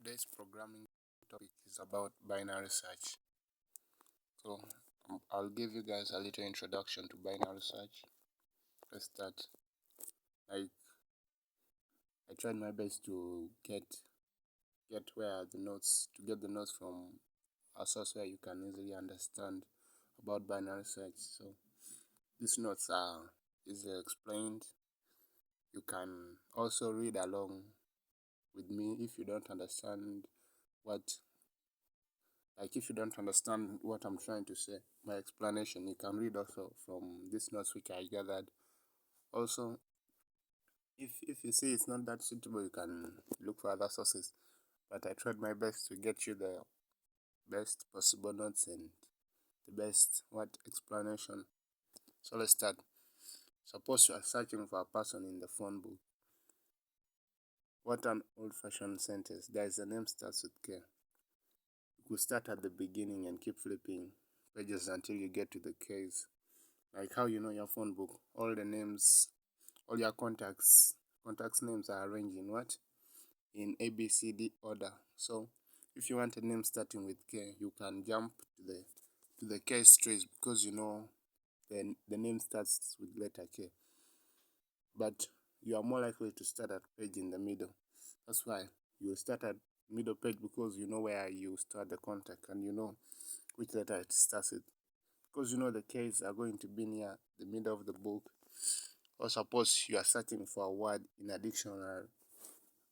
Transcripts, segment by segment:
Today's programming topic is about binary search. So I'll give you guys a little introduction to binary search. Let's start. I I tried my best to get where the notes to get the notes from a source where you can easily understand about binary search. So these notes are easily explained. You can also read along with me if you don't understand what if you don't understand what I'm trying to say, my explanation, you can read also from these notes which I gathered. Also, if you see it's not that suitable, you can look for other sources. But I tried my best to get you the best possible notes and the best what explanation. So let's start. Suppose you are searching for a person in the phone book. What an old-fashioned sentence. There is a name starts with K. You could start at the beginning and keep flipping pages until you get to the K's. Like how you know your phone book, all the names, all your contacts names are arranged in what? In ABCD order. So if you want a name starting with K, you can jump to the K straight because you know the name starts with letter K. But you are more likely to start at page in the middle. That's why you start at middle page because you know where you start the contact and you know which letter it starts with. Because you know the K's are going to be near the middle of the book. Or suppose you are searching for a word in a dictionary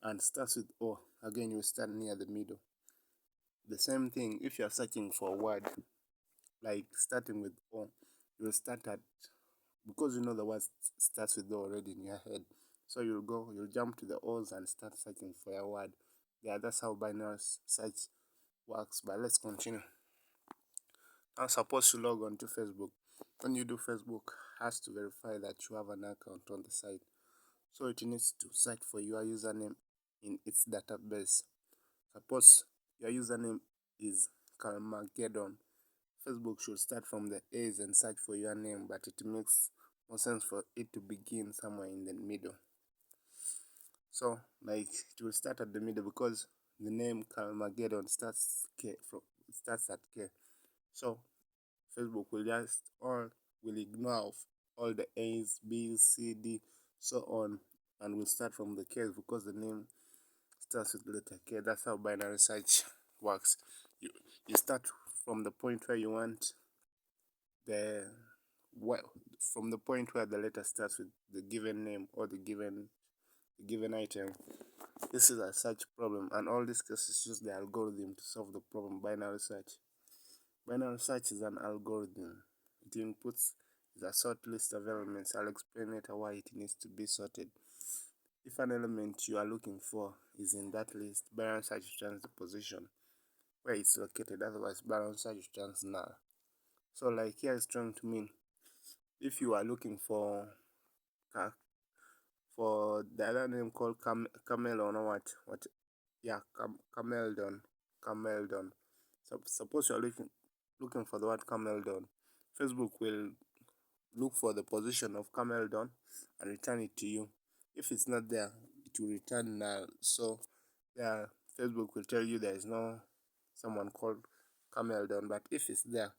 and starts with O, again you start near the middle. The same thing if you are searching for a word like starting with O, you'll start at, because you know the word starts with O already in your head. So you'll jump to the O's and start searching for a word. Yeah, that's how binary search works. But let's continue. Now suppose you log on to Facebook. When you do, Facebook has to verify that you have an account on the site. So it needs to search for your username in its database. Suppose your username is Carmageddon. Facebook should start from the A's and search for your name, but it makes more sense for it to begin somewhere in the middle. So like it will start at the middle because the name Carmageddon starts at K. So Facebook will just will ignore all the A's, B's, C, D, so on, and will start from the K's because the name starts with letter K. That's how binary search works. You you start from the point where you want the well from the point where the letter starts with the given name or the given item. This is a search problem, and all these cases use the algorithm to solve the problem. Binary search. Binary search is an algorithm. It inputs the sort list of elements. I'll explain later why it needs to be sorted. If an element you are looking for is in that list, binary search returns the position where it's located. Otherwise, binary search returns null. So, like here is trying to mean if you are looking for the other name called Cameldon or what? Yeah, Cameldon. So suppose you are looking for the word Cameldon. Facebook will look for the position of Cameldon and return it to you. If it's not there, it will return null. So yeah, Facebook will tell you there is no someone called Cameldon, but if it's there,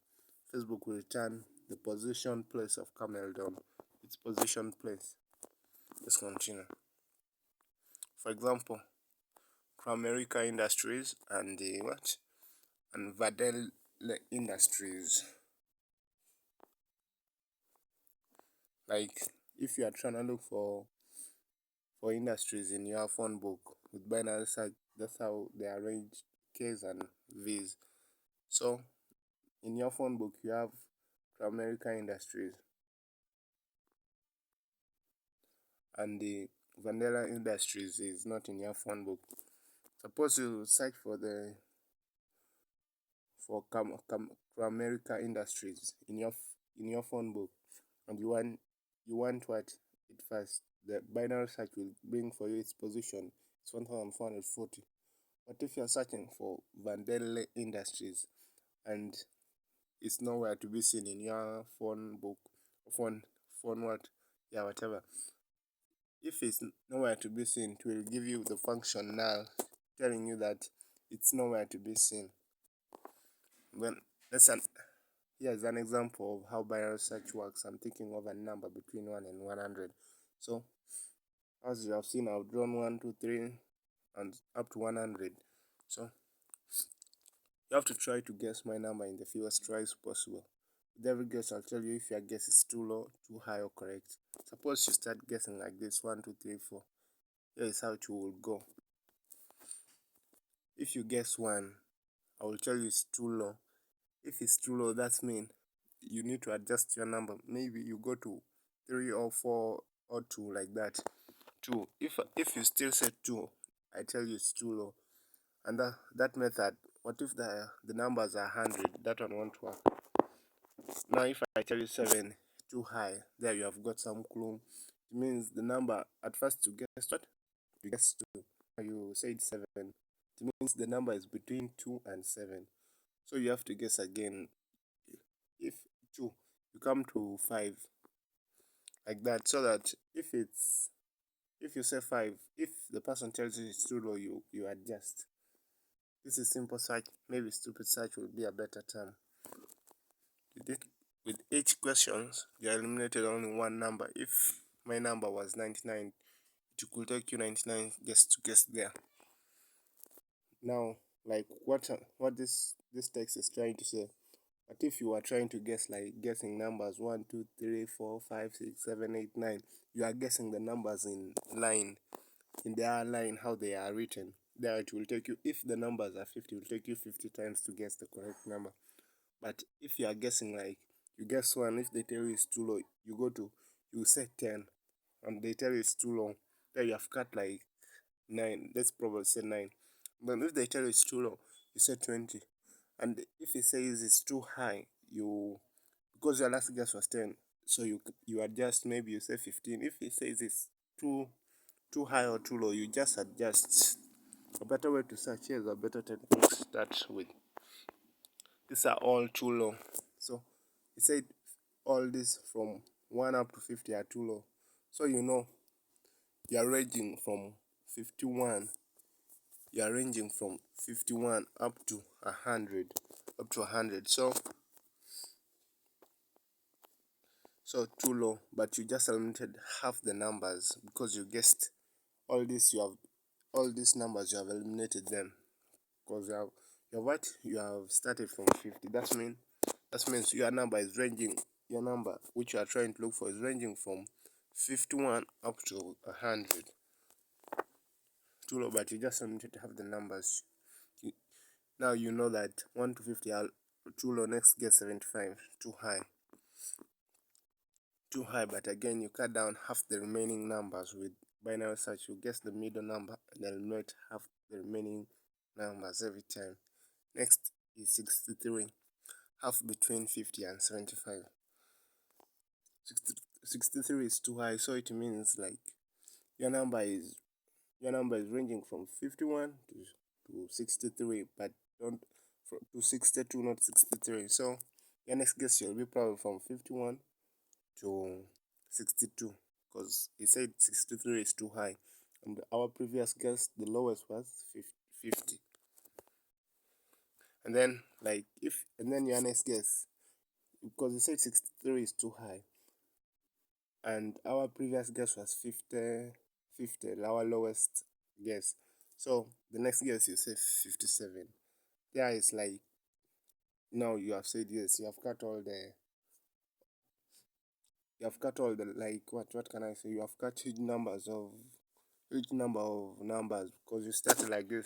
Facebook will return the position place of Cameldon, its position place. Let's continue. For example, Cramerica Industries and the what? And Vadel Industries. Like if you are trying to look for industries in your phone book with binary search, that's how they arrange K's and V's. So in your phone book you have Cramerica Industries and the Vanilla Industries is not in your phone book. Suppose you search for Cramerica Industries in your phone book and you want what it first, the binary search will bring for you its position. It's 1440. But if you're searching for Vandelle Industries and it's nowhere to be seen in your phone book, phone what, yeah, whatever. If it's nowhere to be seen, it will give you the function null, telling you that it's nowhere to be seen. Well, let's an here's an example of how binary search works. I'm thinking of a number between 1 and 100. So as you have seen, I've drawn 1, 2, 3, and up to 100. So you have to try to guess my number in the fewest tries possible. With every guess, I'll tell you if your guess is too low, too high, or correct. Suppose you start guessing like this: 1, 2, 3, 4. Here is how it will go. If you guess 1, I will tell you it's too low. If it's too low, that means you need to adjust your number. Maybe you go to 3 or 4 or 2, like that. 2. If you still say 2, I tell you it's too low. And that method, what if the numbers are 100? That one won't work. Now if I tell you 7, too high, there you have got some clue. It means the number, at first you guessed what? You guessed 2. You said 7. It means the number is between 2 and 7. So you have to guess again. If 2, you come to 5, like that, so that if you say 5, if the person tells you it's too low, you adjust. This is simple search. Maybe stupid search would be a better term. With each questions, you eliminated only one number. If my number was 99, it could take you 99 guess to guess there. Now, like what this text is trying to say, but if you are trying to guess, like guessing numbers 1, 2, 3, 4, 5, 6, 7, 8, 9, you are guessing the numbers in line, in their line, how they are written. There it will take you, if the numbers are 50, it will take you 50 times to guess the correct number. But if you are guessing, like you guess 1, if they tell you it's too low, you say 10, and they tell you it's too low, then you have cut like 9. Let's probably say 9. But if they tell you it's too low, you say 20. And if it says it's too high, because your last guess was 10, so you adjust. Maybe you say 15. If it says it's too high or too low, you just adjust. A better way to search, here's a better technique to start with. These are all too low. So it said all this from 1 up to 50 are too low. So you are ranging from 51. You are ranging from 51 up to 100. Up to 100. So too low, but you just eliminated half the numbers because you guessed all this. All these numbers, you have eliminated them because you have started from 50. That means your number is ranging. Your number which you are trying to look for is ranging from 51 up to 100. Too low, but you just eliminated half the numbers. Now you know that 1 to 50 are too low. Next, get 75. Too high. Too high, but again you cut down half the remaining numbers. With binary search, you guess the middle number and eliminate half the remaining numbers every time. Next is 63, half between 50 and 75. 63 is too high, so it means like your number is ranging from 51 to 63, but don't to 62, not 63. So your next guess will be probably from 51 to 62, because he said 63 is too high, and our previous guess, the lowest was 50. And then your next guess, because he said 63 is too high, and our previous guess was 50, our lowest guess. So the next guess you say 57. There is like, now you have said yes, you have cut all the like what can I say? You have cut huge number of numbers because you started like this.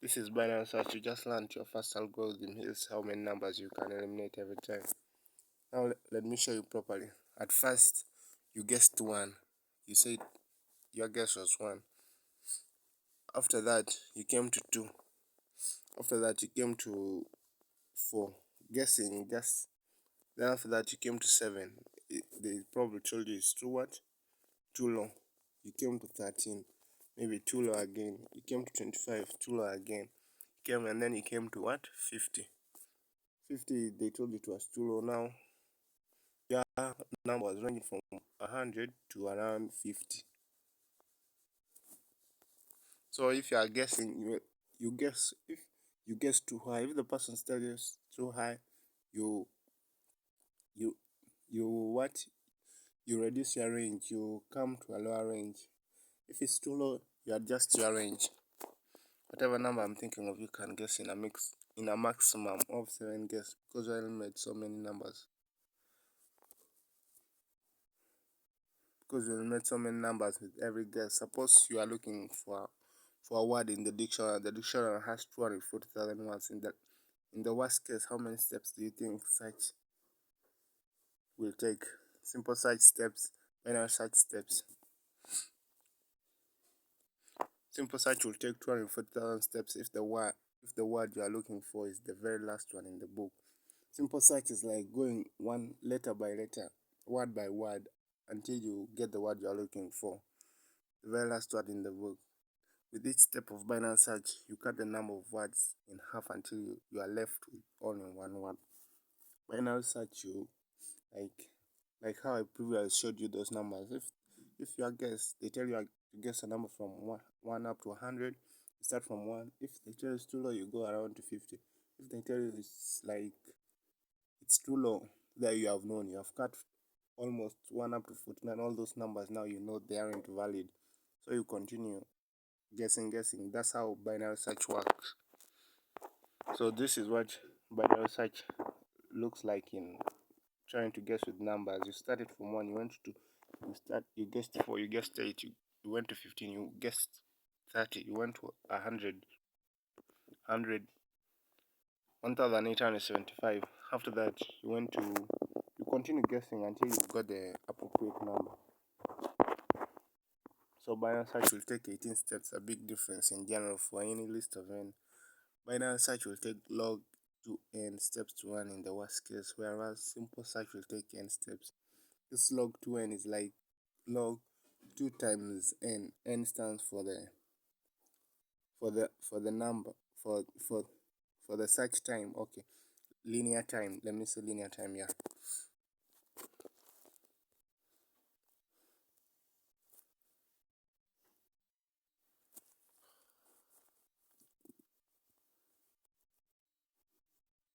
This is binary search. You just learned your first algorithm. Here's how many numbers you can eliminate every time. Now let me show you properly. At first, you guessed 1. You said your guess was 1. After that, you came to 2. After that, you came to 4. Guessing just. Then after that, you came to 7. They probably told you it's too what? Too low. You came to 13. Maybe too low again. You came to 25. Too low again. And then you came to what? 50. 50, they told you it was too low. Now your number was ranging from 100 to around 50. So if you are guessing, you guess. If you guess too high, if the person tells you too high, you you you what you reduce your range, you come to a lower range. If it's too low, you adjust your range. Whatever number I'm thinking of, you can guess in a maximum of 7 guess, because I made so many numbers. Because we made so many numbers with every guess. Suppose you are looking for a word in the dictionary. The dictionary has 240,000 words. In the worst case, how many steps do you think search will take? Simple search steps, binary search steps. Simple search will take 240,000 steps if the word you are looking for is the very last one in the book. Simple search is like going one letter by letter, word by word, until you get the word you are looking for, the very last word in the book. With each step of binary search, you cut the number of words in half until you are left with only one word. Binary search, you like like how I previously showed you those numbers. If you are guess, they tell you to guess a number from one up to 100. You start from one. If they tell you it's too low, you go around to 50. If they tell you it's too low, there you have known. You have cut almost one up to 49. All those numbers now you know they aren't valid. So you continue guessing. That's how binary search works. So this is what binary search looks like in trying to guess with numbers. You started from one, you went to two, you guessed four, you guessed eight, you went to 15, you guessed 30, you went to 100, 1875. After that, you continue guessing until you got the appropriate number. So binary search will take 18 steps, a big difference in general for any list of n. Binary search will take log to n steps to run in the worst case, whereas simple search will take n steps. This log to n is like log 2 times n. N stands for the number for the search time. Okay, linear time. Let me say linear time. Yeah.